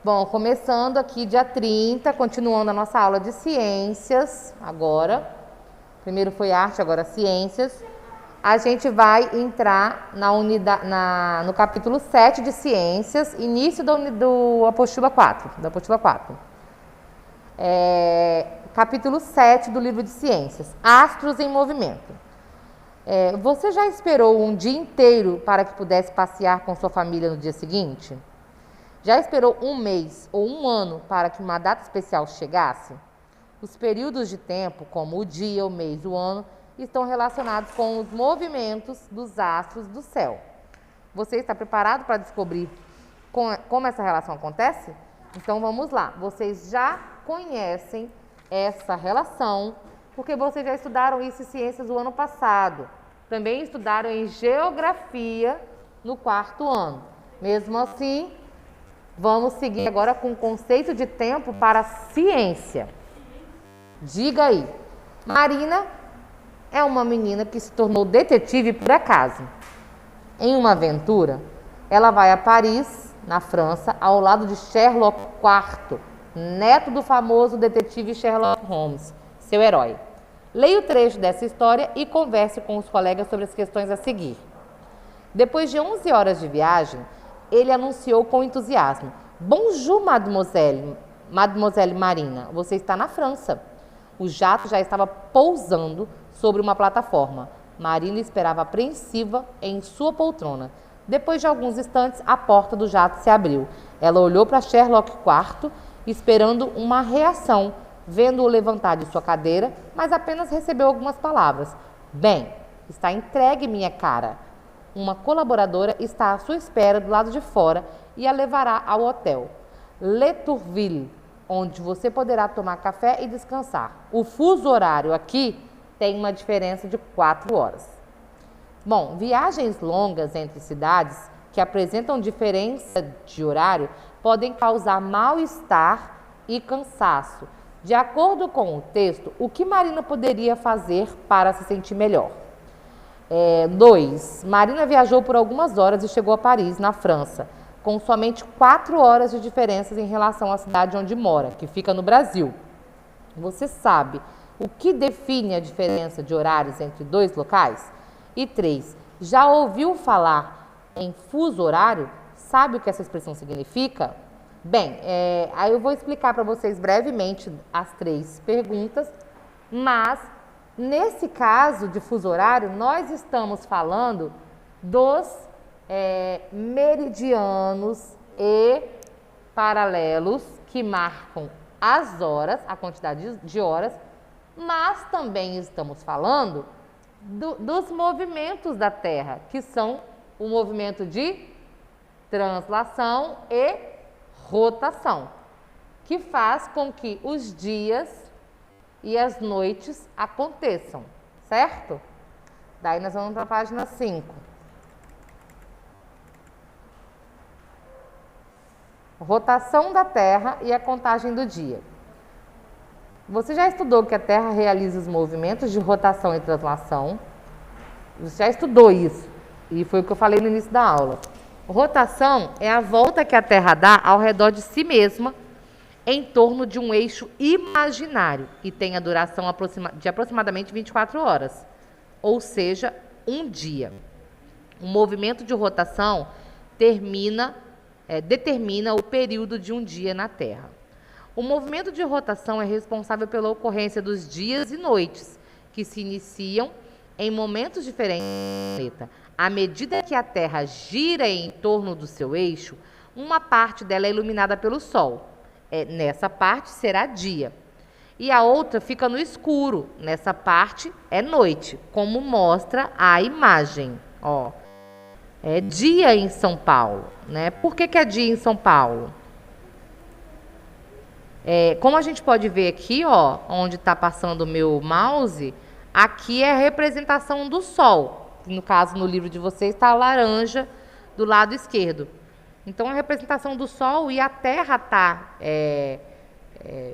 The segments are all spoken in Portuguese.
Bom, começando aqui dia 30, continuando a nossa aula de ciências, agora. Primeiro foi arte, agora ciências. A gente vai entrar no capítulo 7 de ciências, início do apostila 4, da apostila 4. Capítulo 7 do livro de ciências, astros em movimento. Você já esperou um dia inteiro para que pudesse passear com sua família no dia seguinte? Já esperou um mês ou um ano para que uma data especial chegasse? Os períodos de tempo, como o dia, o mês, o ano, estão relacionados com os movimentos dos astros do céu. Você está preparado para descobrir como essa relação acontece? Então vamos lá. Vocês já conhecem essa relação, porque vocês já estudaram isso em ciências o ano passado. Também estudaram em geografia no 4º ano. Mesmo assim, vamos seguir agora com o conceito de tempo para a ciência. Diga aí. Marina é uma menina que se tornou detetive por acaso. Em uma aventura, ela vai a Paris, na França, ao lado de Sherlock IV, neto do famoso detetive Sherlock Holmes, seu herói. Leia o trecho dessa história e converse com os colegas sobre as questões a seguir. Depois de 11 horas de viagem, ele anunciou com entusiasmo: Bonjour, Mademoiselle Marina, você está na França. O jato já estava pousando sobre uma plataforma. Marina esperava apreensiva em sua poltrona. Depois de alguns instantes, a porta do jato se abriu. Ela olhou para Sherlock IV, esperando uma reação, vendo-o levantar de sua cadeira, mas apenas recebeu algumas palavras. Bem, está entregue, minha cara. Uma colaboradora está à sua espera do lado de fora e a levará ao hotel Le Tourville, onde você poderá tomar café e descansar. O fuso horário aqui tem uma diferença de 4 horas. Bom, viagens longas entre cidades que apresentam diferença de horário podem causar mal-estar e cansaço. De acordo com o texto, o que Marina poderia fazer para se sentir melhor? 2. Marina viajou por algumas horas e chegou a Paris, na França, com somente 4 horas de diferença em relação à cidade onde mora, que fica no Brasil. Você sabe o que define a diferença de horários entre dois locais? E 3. Já ouviu falar em fuso horário? Sabe o que essa expressão significa? Bem, aí eu vou explicar para vocês brevemente as 3 perguntas, mas nesse caso de fuso horário, nós estamos falando dos meridianos e paralelos que marcam as horas, a quantidade de horas, mas também estamos falando dos movimentos da Terra, que são o movimento de translação e rotação, que faz com que os dias e as noites aconteçam, certo? Daí nós vamos para a página 5. Rotação da Terra e a contagem do dia. Você já estudou que a Terra realiza os movimentos de rotação e translação? Você já estudou isso, e foi o que eu falei no início da aula. Rotação é a volta que a Terra dá ao redor de si mesma em torno de um eixo imaginário e tem a duração de aproximadamente 24 horas, ou seja, um dia. O movimento de rotação determina o período de um dia na Terra. O movimento de rotação é responsável pela ocorrência dos dias e noites, que se iniciam em momentos diferentes do planeta. À medida que a Terra gira em torno do seu eixo, uma parte dela é iluminada pelo Sol. Nessa parte será dia. E a outra fica no escuro. Nessa parte é noite, como mostra a imagem. Ó, é dia em São Paulo, né? Por que é dia em São Paulo? Como a gente pode ver aqui, ó, onde está passando o meu mouse, aqui é a representação do Sol. No caso, no livro de vocês está laranja do lado esquerdo. Então, a representação do Sol e a Terra está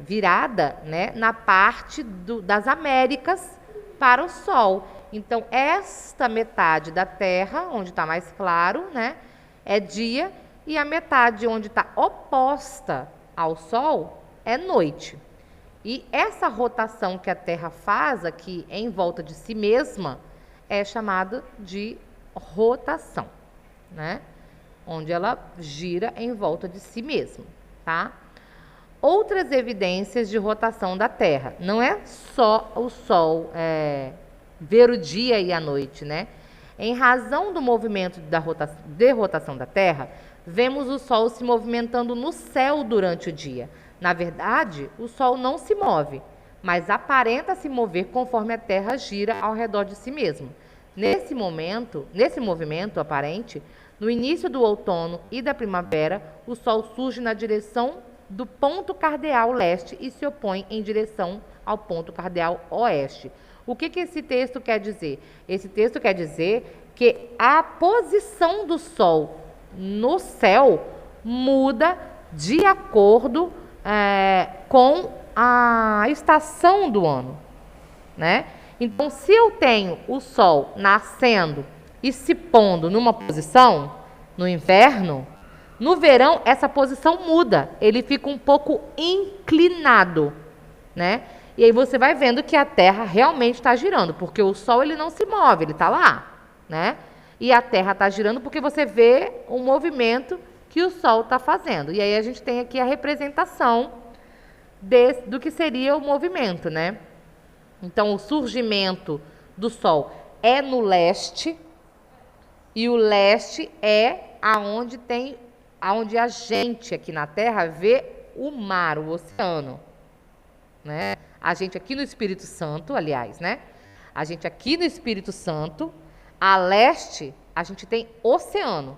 virada, né, na parte das Américas para o Sol. Então, esta metade da Terra, onde está mais claro, né, é dia, e a metade onde está oposta ao Sol é noite. E essa rotação que a Terra faz aqui em volta de si mesma é chamada de rotação, né? Onde ela gira em volta de si mesma, tá? Outras evidências de rotação da Terra. Não é só o Sol ver o dia e a noite, né? Em razão do movimento de rotação da Terra, vemos o Sol se movimentando no céu durante o dia. Na verdade, o Sol não se move, mas aparenta se mover conforme a Terra gira ao redor de si mesmo. Nesse movimento aparente, no início do outono e da primavera, o Sol surge na direção do ponto cardeal leste e se opõe em direção ao ponto cardeal oeste. O que esse texto quer dizer? Esse texto quer dizer que a posição do Sol no céu muda de acordo com a estação do ano, né? Então, se eu tenho o Sol nascendo e se pondo numa posição, no inverno, no verão essa posição muda, ele fica um pouco inclinado, né? E aí você vai vendo que a Terra realmente está girando, porque o Sol ele não se move, ele está lá, né? E a Terra está girando porque você vê o movimento que o Sol está fazendo. E aí a gente tem aqui a representação do que seria o movimento, né? Então, o surgimento do Sol é no leste, e o leste é aonde a gente aqui na Terra vê o mar, o oceano, né? A gente aqui no Espírito Santo, aliás, né? A gente aqui no Espírito Santo, a leste, a gente tem oceano.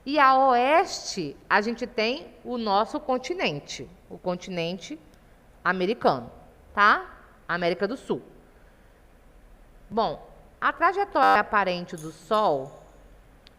E a oeste, a gente tem o nosso continente, o continente americano, tá? América do Sul. Bom, a trajetória aparente do Sol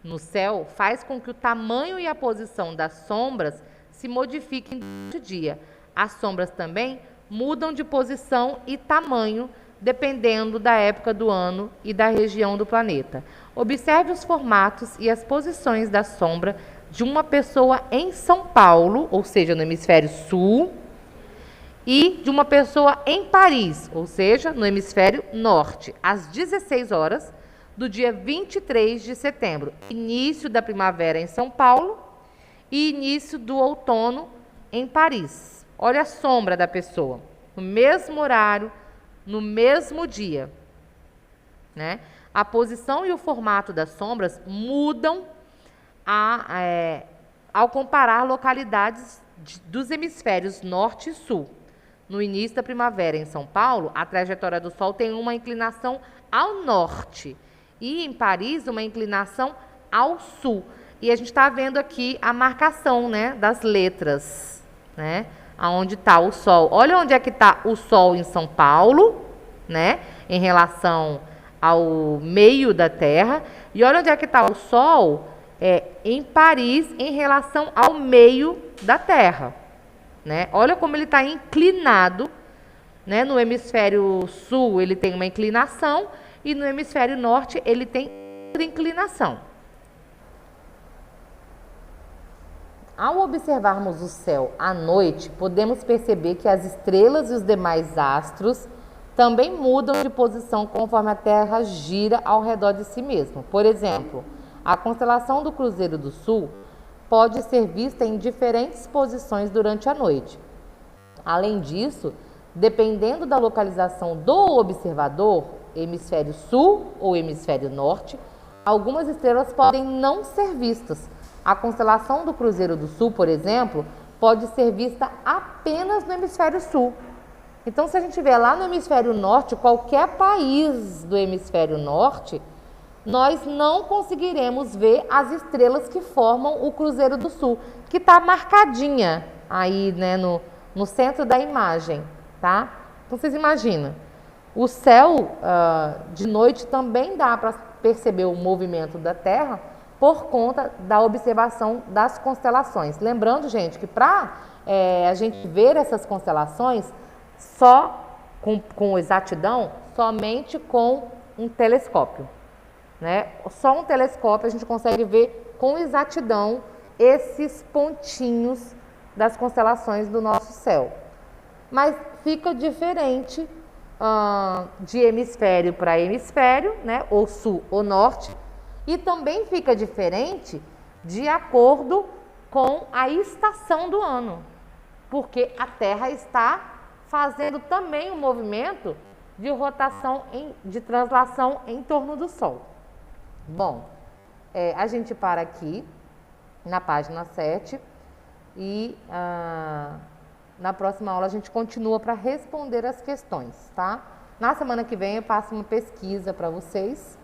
no céu faz com que o tamanho e a posição das sombras se modifiquem durante o dia. As sombras também mudam de posição e tamanho dependendo da época do ano e da região do planeta. Observe os formatos e as posições da sombra de uma pessoa em São Paulo, ou seja, no hemisfério sul, e de uma pessoa em Paris, ou seja, no hemisfério norte, às 16 horas do dia 23 de setembro, início da primavera em São Paulo e início do outono em Paris. Olha a sombra da pessoa, no mesmo horário, no mesmo dia, né? A posição e o formato das sombras mudam ao comparar localidades dos hemisférios norte e sul. No início da primavera em São Paulo, a trajetória do Sol tem uma inclinação ao norte e em Paris uma inclinação ao sul. E a gente está vendo aqui a marcação, né, das letras, né, aonde está o Sol. Olha onde é que está o Sol em São Paulo, né, em relação ao meio da Terra. E olha onde é que está o Sol em Paris em relação ao meio da Terra. Né? Olha como ele está inclinado, né? No hemisfério sul ele tem uma inclinação e no hemisfério norte ele tem outra inclinação. Ao observarmos o céu à noite, podemos perceber que as estrelas e os demais astros também mudam de posição conforme a Terra gira ao redor de si mesma. Por exemplo, a constelação do Cruzeiro do Sul pode ser vista em diferentes posições durante a noite. Além disso, dependendo da localização do observador, hemisfério sul ou hemisfério norte, algumas estrelas podem não ser vistas. A constelação do Cruzeiro do Sul, por exemplo, pode ser vista apenas no hemisfério sul. Então, se a gente vê lá no hemisfério norte, qualquer país do hemisfério norte, nós não conseguiremos ver as estrelas que formam o Cruzeiro do Sul, que está marcadinha aí, né, no centro da imagem, tá? Então, vocês imaginam, o céu de noite também dá para perceber o movimento da Terra por conta da observação das constelações. Lembrando, gente, que para a gente ver essas constelações só com exatidão, somente com um telescópio. Né? Só um telescópio a gente consegue ver com exatidão esses pontinhos das constelações do nosso céu. Mas fica diferente de hemisfério para hemisfério, né? Ou sul ou norte, e também fica diferente de acordo com a estação do ano, porque a Terra está fazendo também um movimento de rotação, de translação em torno do Sol. Bom, a gente para aqui na página 7 e na próxima aula a gente continua para responder as questões, tá? Na semana que vem eu passo uma pesquisa para vocês